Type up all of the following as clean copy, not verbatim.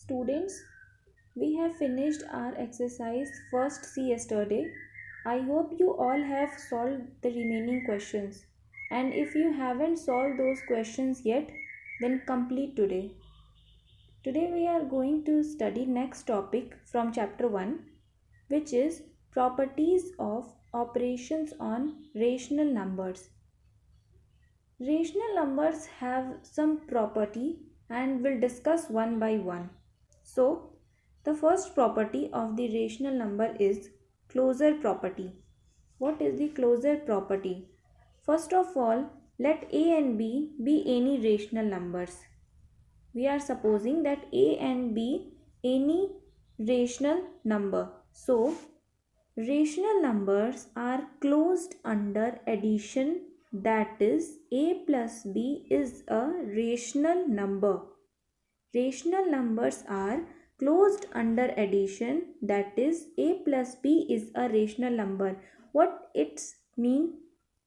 Students, we have finished our exercise first C yesterday. I hope you all have solved the remaining questions. And if you haven't solved those questions yet, then complete today. Today we are going to study next topic from chapter 1, which is properties of operations on rational numbers. Rational numbers have some property and we'll discuss one by one. So, the first property of the rational number is closure property. What is the closure property? First of all, let a and b be any rational numbers. We are supposing that a and b any rational number. So, rational numbers are closed under addition, that is a plus b is a rational number. Rational numbers are closed under addition, that is a plus b is a rational number. What it's mean?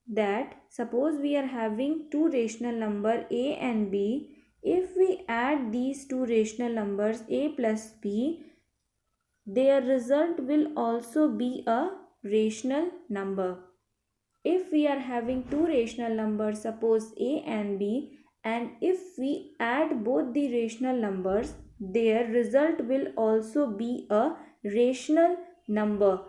That suppose we are having two rational number a and b. If we add these two rational numbers a plus b, their result will also be a rational number. If we are having two rational numbers, suppose a and b, and if we add both the rational numbers, their result will also be a rational number.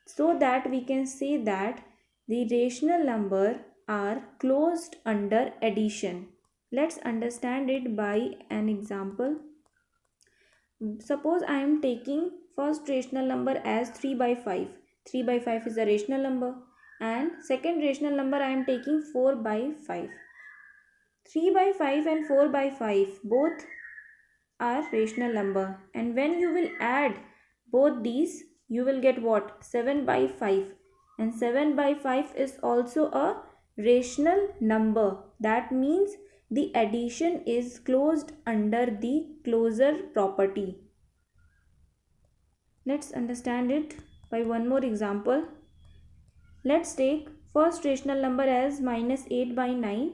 So that we can say that the rational number are closed under addition. Let's understand it by an example. Suppose I am taking first rational number as 3 by 5. 3 by 5 is a rational number. And second rational number I am taking 4 by 5. 3 by 5 and 4 by 5 both are rational number. And when you will add both these, you will get what? 7 by 5. And 7 by 5 is also a rational number. That means the addition is closed under the closure property. Let's understand it by one more example. Let's take first rational number as minus 8 by 9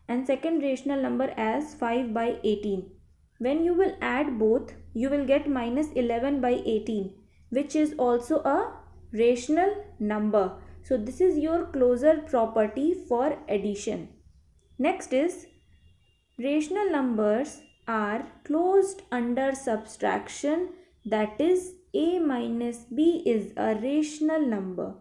and second rational number as 5 by 18. When you will add both, you will get minus 11 by 18, which is also a rational number. So this is your closure property for addition. Next is rational numbers are closed under subtraction, that is a minus b is a rational number.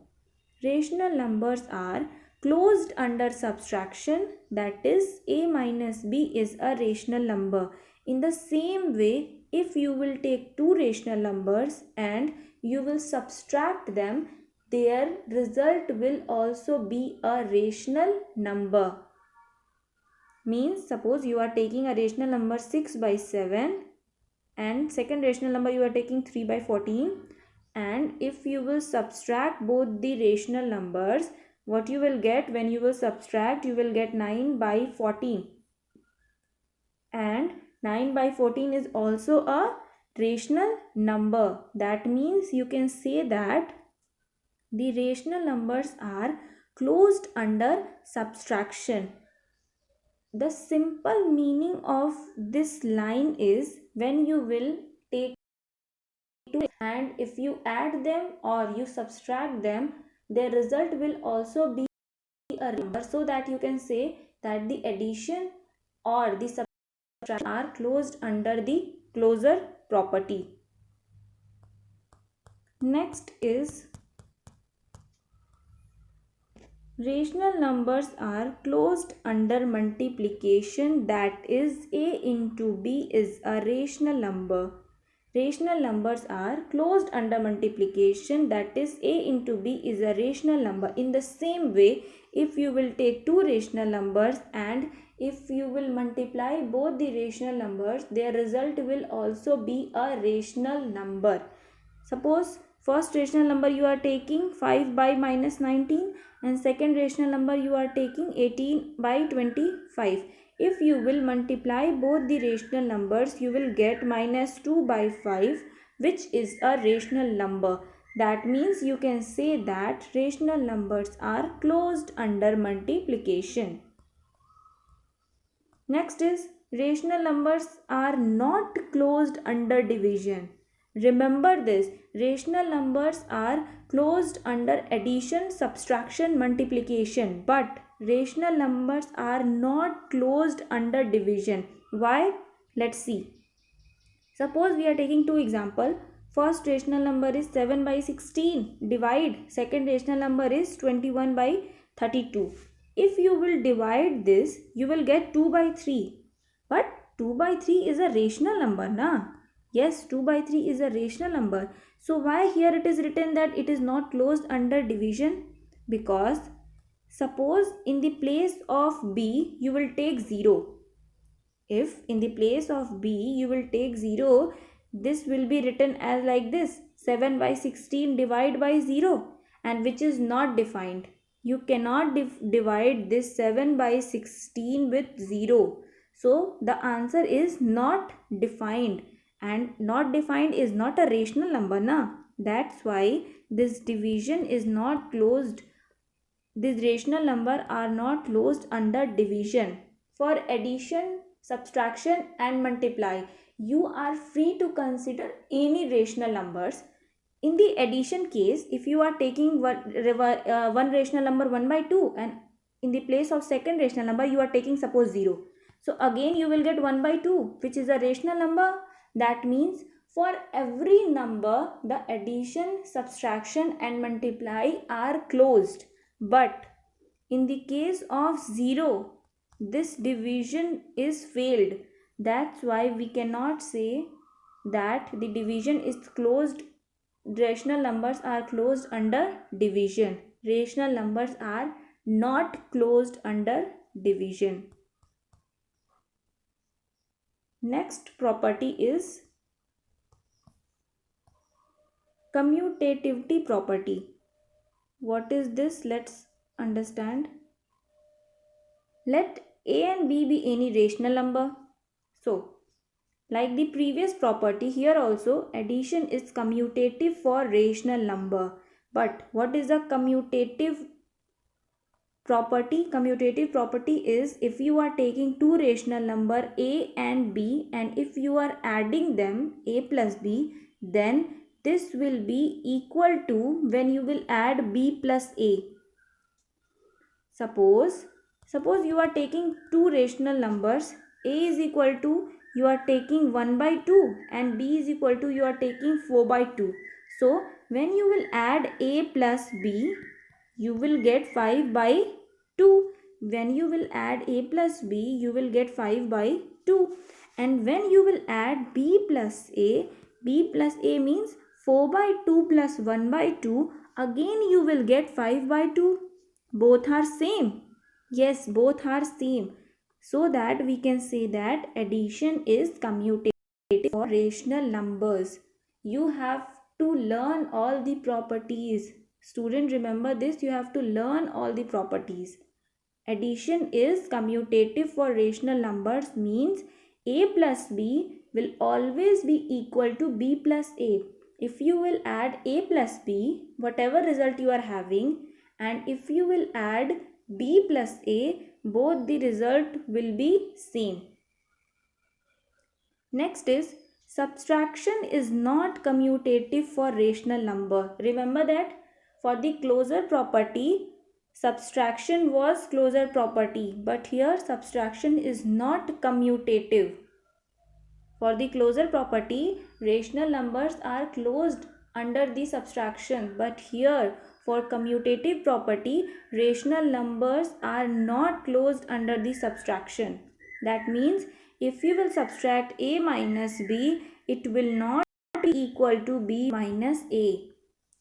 Rational numbers are closed under subtraction, that is a minus b is a rational number. In the same way, if you will take two rational numbers and you will subtract them, their result will also be a rational number. Means suppose you are taking a rational number 6 by 7 and second rational number you are taking 3 by 14, and if you will subtract both the rational numbers, what you will get when you will subtract, you will get 9 by 14, and 9 by 14 is also a rational number. That means you can say that the rational numbers are closed under subtraction. The simple meaning of this line is when you will take two and if you add them or you subtract them, their result will also be a number, so that you can say that the addition or the subtraction are closed under the closure property. Next is rational numbers are closed under multiplication, that is a into b is a rational number. Rational numbers are closed under multiplication, that is a into b is a rational number. In the same way, if you will take two rational numbers and if you will multiply both the rational numbers, their result will also be a rational number. Suppose first rational number you are taking 5 by minus 19 and second rational number you are taking 18 by 25. If you will multiply both the rational numbers, you will get minus 2 by 5, which is a rational number. That means you can say that rational numbers are closed under multiplication. Next is rational numbers are not closed under division. Remember this, rational numbers are closed under addition, subtraction, multiplication, but rational numbers are not closed under division. Why? Let's see. Suppose we are taking two example. First rational number is 7 by 16. Divide. Second rational number is 21 by 32. If you will divide this, you will get 2 by 3. But 2 by 3 is a rational number, na? Yes, 2 by 3 is a rational number. So why here it is written that it is not closed under division? Because suppose in the place of b you will take 0. If in the place of b you will take 0, this will be written as like this, 7 by 16 divide by 0, and which is not defined. You cannot divide this 7 by 16 with 0. So the answer is not defined, and not defined is not a rational number, na? That's why this division is not closed. These rational numbers are not closed under division. For addition, subtraction and multiply, you are free to consider any rational numbers. In the addition case, if you are taking one rational number 1 by 2, and in the place of second rational number you are taking suppose 0. So again you will get 1 by 2, which is a rational number. That means for every number the addition, subtraction and multiply are closed. But in the case of 0, this division is failed. That's why we cannot say that the division is closed. Rational numbers are closed under division. Rational numbers are not closed under division. Next property is commutativity property. What is this? Let's understand. Let a and b be any rational number. So, like the previous property, here also addition is commutative for rational number. But what is a commutative property? Commutative property is if you are taking two rational number a and b, and if you are adding them a plus b, then this will be equal to when you will add b plus a. Suppose you are taking two rational numbers, a is equal to you are taking 1 by 2 and b is equal to you are taking 4 by 2. So when you will add a plus b, you will get 5 by 2. When you will add a plus b, you will get 5 by 2. And when you will add b plus a means 4 by 2 plus 1 by 2, again you will get 5 by 2. Both are same. Yes, both are same. So that we can say that addition is commutative for rational numbers. You have to learn all the properties. Student, remember this, you have to learn all the properties. Addition is commutative for rational numbers means a plus b will always be equal to b plus a. If you will add a plus b, whatever result you are having, and if you will add b plus a, both the result will be same. Next is subtraction is not commutative for rational number. Remember that for the closure property, subtraction was closure property, but here subtraction is not commutative. For the closure property, rational numbers are closed under the subtraction, but here for commutative property, rational numbers are not closed under the subtraction. That means if you will subtract a minus b, it will not be equal to b minus a.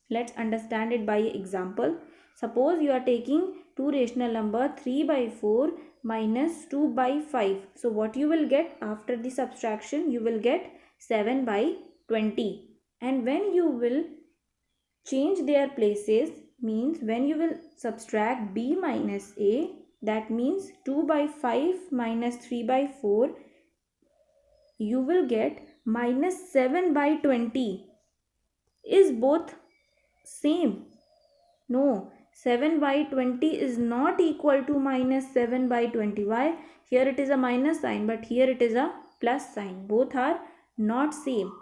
Let's understand it by example. Suppose you are taking two rational number 3 by 4 minus 2 by 5. So what you will get after the subtraction? You will get 7 by 20. And when you will change their places, means when you will subtract b minus a, that means 2 by 5 minus 3 by 4, you will get minus 7 by 20. Is both same? No, 7 by 20 is not equal to minus 7 by 20. Why? Here it is a minus sign, but here it is a plus sign. Both are not same.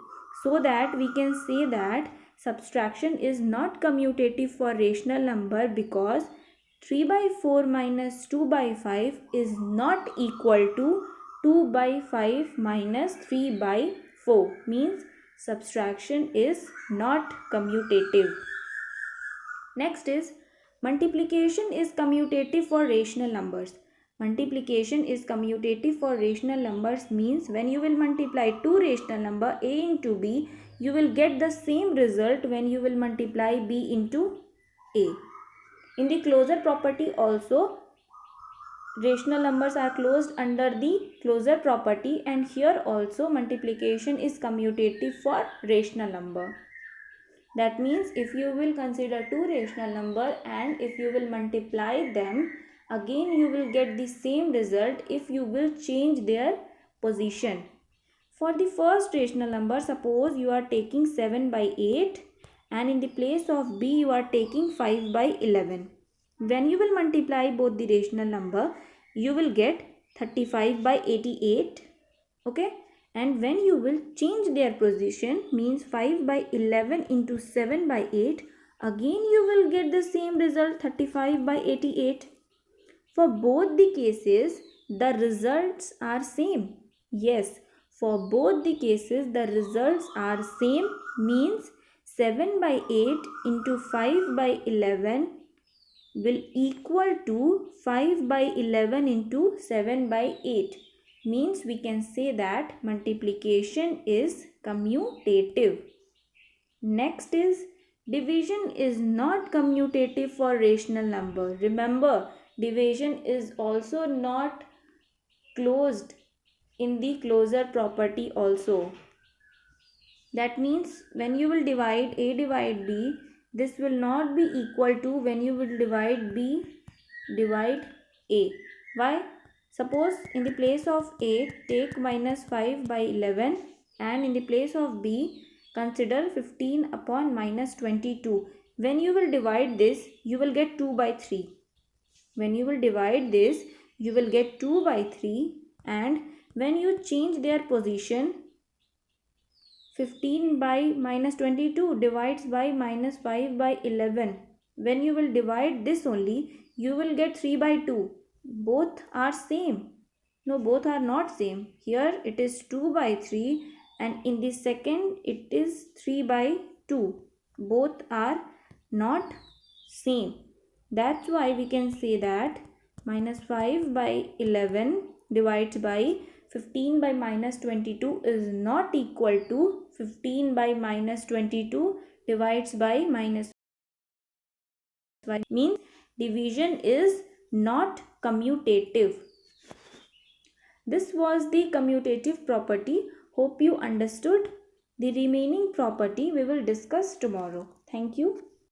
So that we can say that subtraction is not commutative for rational number, because 3 by 4 minus 2 by 5 is not equal to 2 by 5 minus 3 by 4. Means subtraction is not commutative. Next is multiplication is commutative for rational numbers. Multiplication is commutative for rational numbers means when you will multiply two rational number a into b, you will get the same result when you will multiply b into a. In the closure property also, rational numbers are closed under the closure property, and here also multiplication is commutative for rational number. That means if you will consider two rational number and if you will multiply them, again you will get the same result if you will change their position. For the first rational number, suppose you are taking 7 by 8 and in the place of b you are taking 5 by 11. When you will multiply both the rational number, you will get 35 by 88. Okay, and when you will change their position, means 5 by 11 into 7 by 8, again you will get the same result, 35 by 88. For both the cases the results are same. Yes, for both the cases the results are same, means 7 by 8 into 5 by 11 will equal to 5 by 11 into 7 by 8. Means we can say that multiplication is commutative. Next is division is not commutative for rational number. Remember, division is also not closed in the closure property also. That means when you will divide a divide b, this will not be equal to when you will divide b divide a. Why? Suppose in the place of a take minus 5 by 11 and in the place of b consider 15 upon minus 22. When you will divide this, you will get 2 by 3. When you will divide this, you will get 2 by 3, and when you change their position, 15 by minus 22 divides by minus 5 by 11. When you will divide this only, you will get 3 by 2. Both are same. No, both are not same. Here it is 2 by 3 and in the second it is 3 by 2. Both are not same. That's why we can say that minus 5 by 11 divides by 15 by minus 22 is not equal to 15 by minus 22 divides by minus 5. Means division is not commutative. This was the commutative property. Hope you understood. The remaining property we will discuss tomorrow. Thank you.